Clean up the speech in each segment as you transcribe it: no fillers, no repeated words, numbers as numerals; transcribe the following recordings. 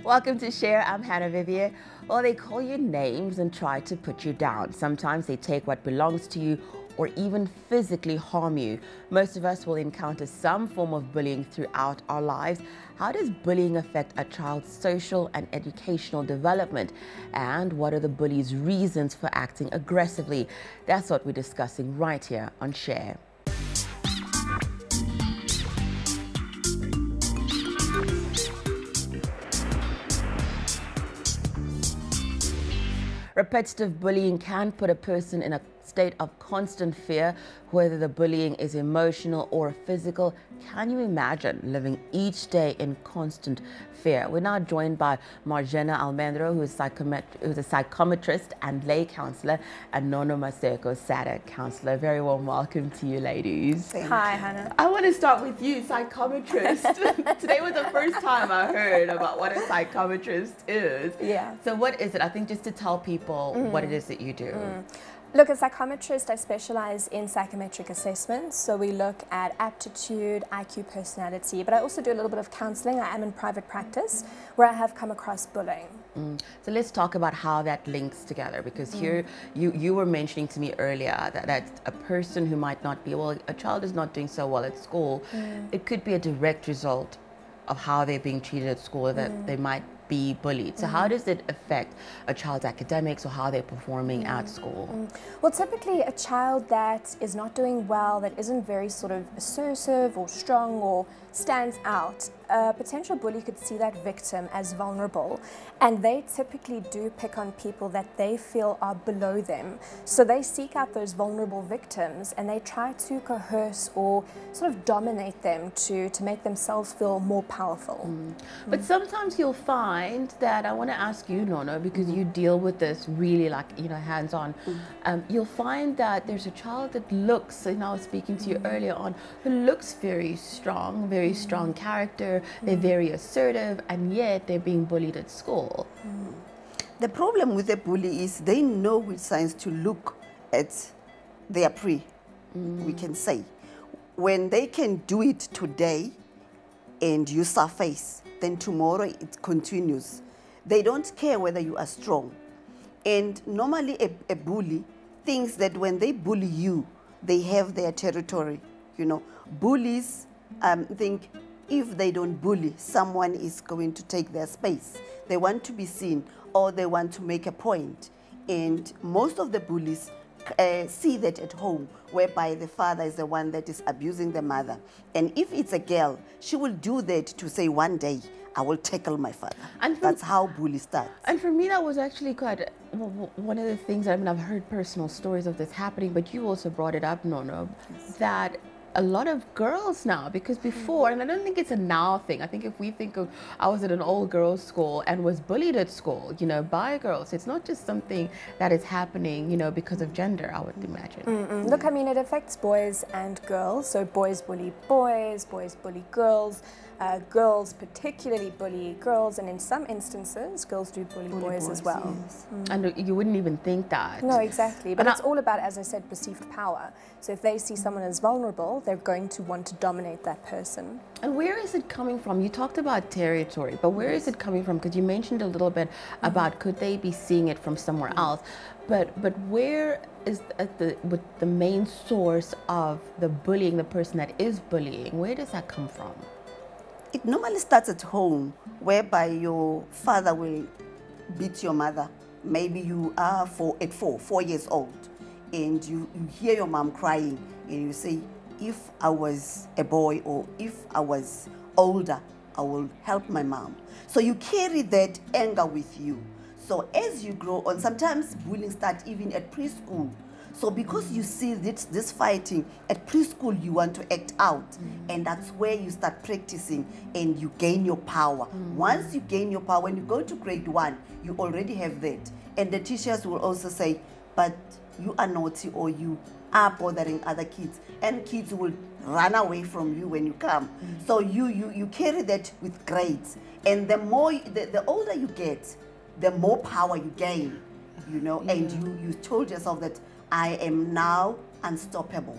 Welcome to Share. I'm Hannah Vivier. Well, they call you names and try to put you down. Sometimes they take what belongs to you or even physically harm you. Most of us will encounter some form of bullying throughout our lives. How does bullying affect a child's social and educational development? And what are the bully's reasons for acting aggressively? That's what we're discussing right here on Share. Repetitive bullying can put a person in a state of constant fear, whether the bullying is emotional or physical. Can you imagine living each day in constant fear? We're now joined by Marjana Almendro, who's a psychometrist and lay counselor, and Nono Maseko, SADC counselor. Very warm welcome to you, ladies. Hi, Hannah. I want to start with you, psychometrist. Today was the first time I heard about what a psychometrist is. Yeah. So what is it? I think just to tell people what it is that you do. Look, as a psychometrist, I specialize in psychometric assessments. So we look at aptitude, IQ, personality, but I also do a little bit of counseling. I am in private practice where I have come across bullying. So let's talk about how that links together, because here you were mentioning to me earlier that a person who might not be, well, a child is not doing so well at school, it could be a direct result of how they're being treated at school, or that they might be bullied. So how does it affect a child's academics or how they're performing at school? Well, typically a child that is not doing well, that isn't very sort of assertive or strong or stands out, a potential bully could see that victim as vulnerable, and they typically do pick on people that they feel are below them. So they seek out those vulnerable victims and they try to coerce or sort of dominate them to make themselves feel more powerful. But sometimes you'll find that, I want to ask you, Nono, because you deal with this really, like, you know, hands-on. You'll find that there's a child that looks, and I was speaking to you earlier on, who looks very strong, very strong character, they're very assertive, and yet they're being bullied at school. The problem with a bully is they know which signs to look at their prey, we can say. When they can do it today and you surface, then tomorrow it continues. They don't care whether you are strong. And normally a bully thinks that when they bully you, they have their territory. You know, bullies think if they don't bully, someone is going to take their space. They want to be seen, or they want to make a point. And most of the bullies see that at home, whereby the father is the one that is abusing the mother. And if it's a girl, she will do that to say, one day, I will tackle my father. And that's how bully starts. And for me, that was actually quite one of the things. I mean, I've heard personal stories of this happening, but you also brought it up, Nono, that a lot of girls now, because before, and I don't think it's a now thing, I think if we think of, I was at an old girls' school and was bullied at school, you know, by girls. It's not just something that is happening, you know, because of gender, I would imagine. Look, I mean, it affects boys and girls. So boys bully boys, boys bully girls, girls particularly bully girls, and in some instances, girls do bully boys as well. Yes. And you wouldn't even think that. No, exactly. But it's all about, as I said, perceived power. So if they see someone as vulnerable, they're going to want to dominate that person. And where is it coming from? You talked about territory, but where is it coming from? Because you mentioned a little bit about could they be seeing it from somewhere else? But where is the main source of the bullying, the person that is bullying? Where does that come from? It normally starts at home, whereby your father will beat your mother. Maybe you are at 4 years old, and you hear your mom crying, and you say, if I was a boy or if I was older, I will help my mom. So you carry that anger with you. So as you grow on, sometimes bullying starts even at preschool. So because you see this fighting at preschool, you want to act out, and that's where you start practicing and you gain your power. Once you gain your power, when you go to grade 1, you already have that. And the teachers will also say, but you are naughty or you are bothering other kids, and kids will run away from you when you come. So you carry that with grades, and the older you get, the more power you gain, you know, and you told yourself that I am now unstoppable.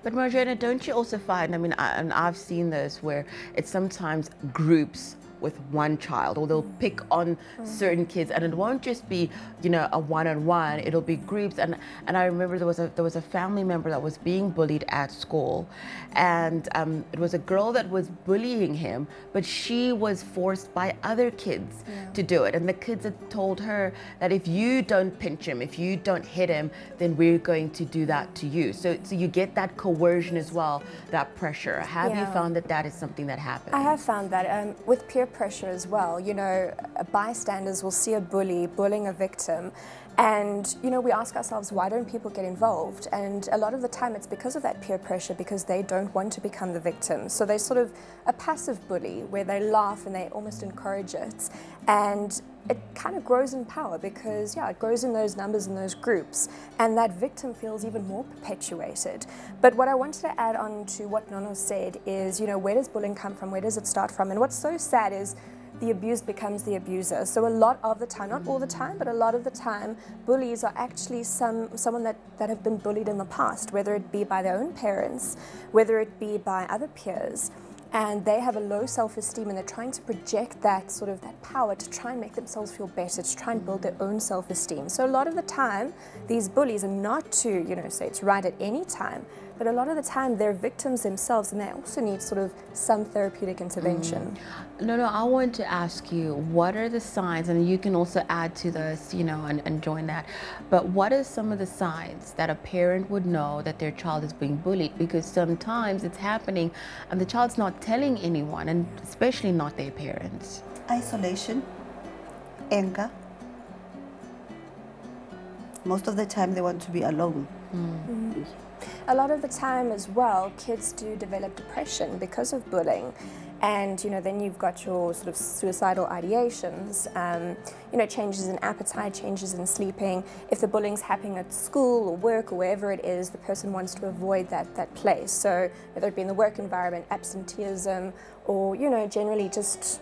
But Marjana, don't you also find, I mean, and I've seen this where it's sometimes groups with one child, or they'll pick on certain kids, and it won't just be, you know, a one-on-one, it'll be groups. And I remember there was a family member that was being bullied at school, and it was a girl that was bullying him, but she was forced by other kids to do it, and the kids had told her that if you don't pinch him, if you don't hit him, then we're going to do that to you. So you get that coercion as well, that pressure. Have you found that that is something that happens? I have found that with peer pressure as well. You know, bystanders will see a bully bullying a victim, and you know, we ask ourselves, why don't people get involved? And a lot of the time it's because of that peer pressure, because they don't want to become the victim. So they're sort of a passive bully where they laugh and they almost encourage it, and it kind of grows in power because, yeah, it grows in those numbers and those groups, and that victim feels even more perpetuated. But what I wanted to add on to what Nono said is, you know, where does bullying come from? Where does it start from? And what's so sad is the abused becomes the abuser. So a lot of the time, not all the time, but a lot of the time, bullies are actually someone that have been bullied in the past, whether it be by their own parents, whether it be by other peers. And they have a low self-esteem, and they're trying to project that sort of that power to try and make themselves feel better, to try and build their own self-esteem. So a lot of the time, these bullies are not to, you know, say it's right at any time, but a lot of the time they're victims themselves, and they also need sort of some therapeutic intervention. No, I want to ask you, what are the signs, and you can also add to this, you know, and join that, but what are some of the signs that a parent would know that their child is being bullied? Because sometimes it's happening and the child's not telling anyone, and especially not their parents. Isolation, anger. Most of the time they want to be alone. A lot of the time as well, kids do develop depression because of bullying. And, you know, then you've got your sort of suicidal ideations, you know, changes in appetite, changes in sleeping. If the bullying's happening at school or work or wherever it is, the person wants to avoid that place. So whether it be in the work environment, absenteeism, or, you know, generally just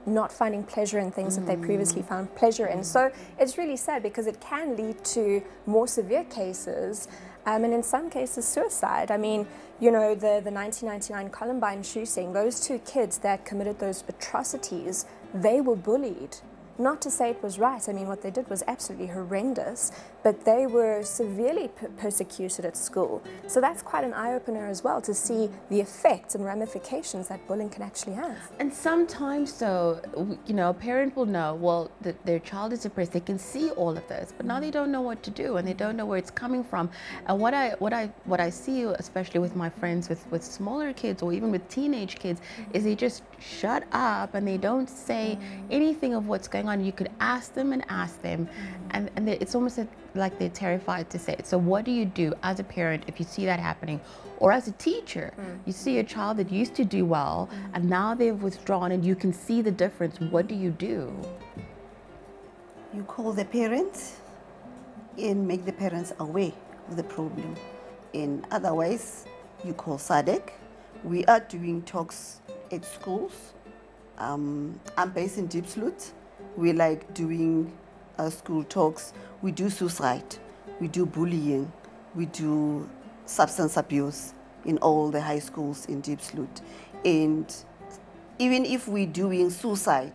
not finding pleasure in things that they previously found pleasure in. So it's really sad because it can lead to more severe cases, and in some cases suicide. I mean, you know, the 1999 Columbine shooting, those two kids that committed those atrocities, they were bullied. Not to say it was right, I mean, what they did was absolutely horrendous, but they were severely persecuted at school. So that's quite an eye-opener as well, to see the effects and ramifications that bullying can actually have. And sometimes, though, you know, a parent will know, well, their child is depressed, they can see all of this, but now they don't know what to do, and they don't know where it's coming from. And what I see, especially with my friends with smaller kids or even with teenage kids, is they just shut up and they don't say anything of what's going on. You could ask them and ask them, and it's almost like they're terrified to say it. So what do you do as a parent if you see that happening? Or as a teacher, you see a child that used to do well and now they've withdrawn and you can see the difference. What do you do? You call the parents and make the parents aware of the problem. And otherwise, you call SADC. We are doing talks at schools. I'm based in Diepsloot. We like doing school talks. We do suicide, we do bullying, we do substance abuse in all the high schools in Diepsloot. And even if we're doing suicide,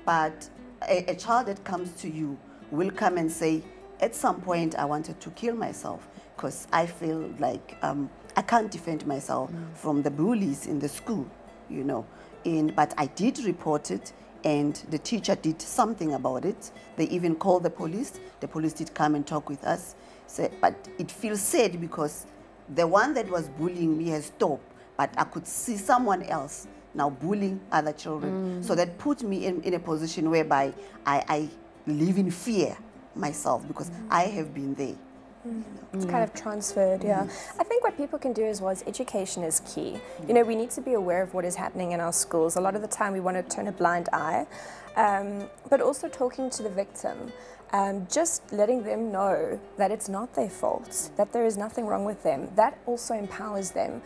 but a child that comes to you will come and say, at some point I wanted to kill myself because I feel like I can't defend myself from the bullies in the school, you know. But I did report it, and the teacher did something about it. They even called the police. The police did come and talk with us. But it feels sad because the one that was bullying me has stopped, but I could see someone else now bullying other children. So that put me in a position whereby I live in fear myself because I have been there. It's kind of transferred, yeah. I think what people can do as well is education is key. You know, we need to be aware of what is happening in our schools. A lot of the time we want to turn a blind eye, but also talking to the victim, just letting them know that it's not their fault, that there is nothing wrong with them. That also empowers them.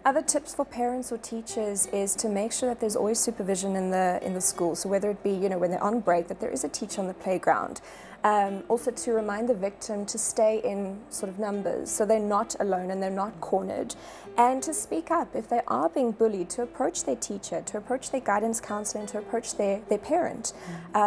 Other tips for parents or teachers is to make sure that there's always supervision in the school. So whether it be, when they're on break, that there is a teacher on the playground. Also to remind the victim to stay in sort of numbers so they're not alone and they're not cornered. And to speak up if they are being bullied, to approach their teacher, to approach their guidance counselor, and to approach their parent,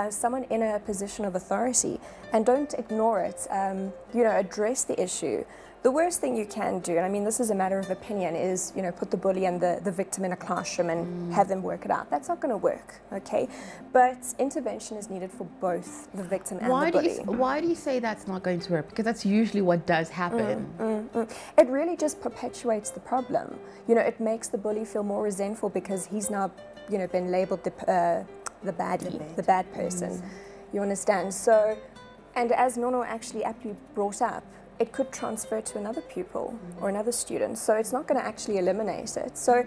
someone in a position of authority. And don't ignore it, address the issue. The worst thing you can do, and I mean this is a matter of opinion, is put the bully and the victim in a classroom and have them work it out. That's not going to work, okay? But intervention is needed for both the victim and the bully. Why do you say that's not going to work? Because that's usually what does happen. It really just perpetuates the problem. It makes the bully feel more resentful because he's now been labeled the baddie, the bad person. You understand? So, and as Nono actually aptly brought up, it could transfer to another pupil or another student. So it's not going to actually eliminate it. So,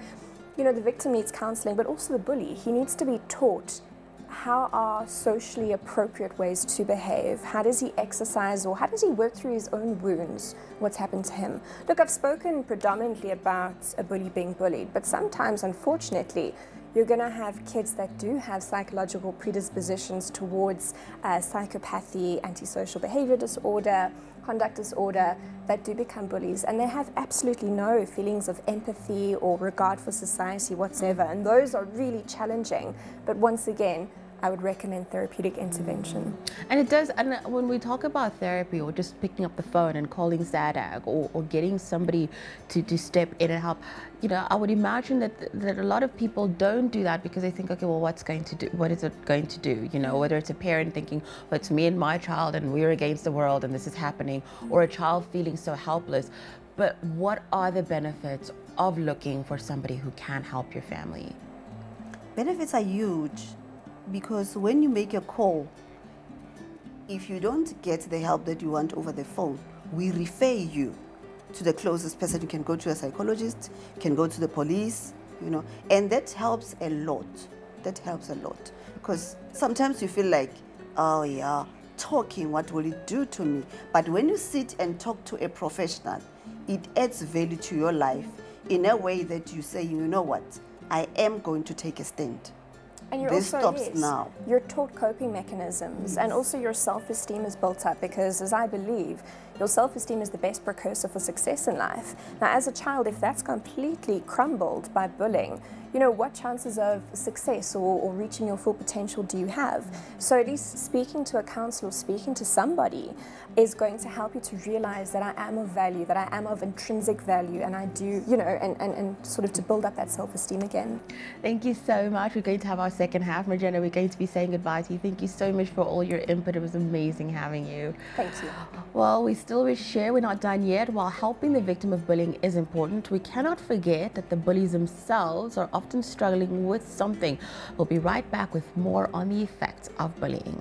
the victim needs counseling, but also the bully. He needs to be taught how are socially appropriate ways to behave. How does he exercise, or how does he work through his own wounds, what's happened to him? Look, I've spoken predominantly about a bully being bullied, but sometimes, unfortunately, you're going to have kids that do have psychological predispositions towards psychopathy, antisocial behavior disorder, conduct disorder, that do become bullies, and they have absolutely no feelings of empathy or regard for society whatsoever, and those are really challenging. But once again, I would recommend therapeutic intervention. And it does, and when we talk about therapy or just picking up the phone and calling ZADAG or getting somebody to step in and help, I would imagine that a lot of people don't do that because they think, okay, well, what is it going to do? Whether it's a parent thinking, well, it's me and my child and we're against the world and this is happening, or a child feeling so helpless. But what are the benefits of looking for somebody who can help your family? Benefits are huge. Because when you make a call, if you don't get the help that you want over the phone, we refer you to the closest person. You can go to a psychologist, you can go to the police, and that helps a lot. That helps a lot. Because sometimes you feel like, oh yeah, talking, what will it do to me? But when you sit and talk to a professional, it adds value to your life in a way that you say, you know what, I am going to take a stand. And you're this also, stops now. You're taught coping mechanisms, and also your self-esteem is built up because, as I believe, your self-esteem is the best precursor for success in life. Now, as a child, if that's completely crumbled by bullying, what chances of success or reaching your full potential do you have? So at least speaking to a counselor, speaking to somebody is going to help you to realize that I am of value, that I am of intrinsic value, and I do, and sort of to build up that self-esteem again. Thank you so much. We're going to have our second half. Marjana, we're going to be saying goodbye to you. Thank you so much for all your input. It was amazing having you. Thank you. Well, we still wish share. We're not done yet. While helping the victim of bullying is important, we cannot forget that the bullies themselves are often struggling with something. We'll be right back with more on the effects of bullying.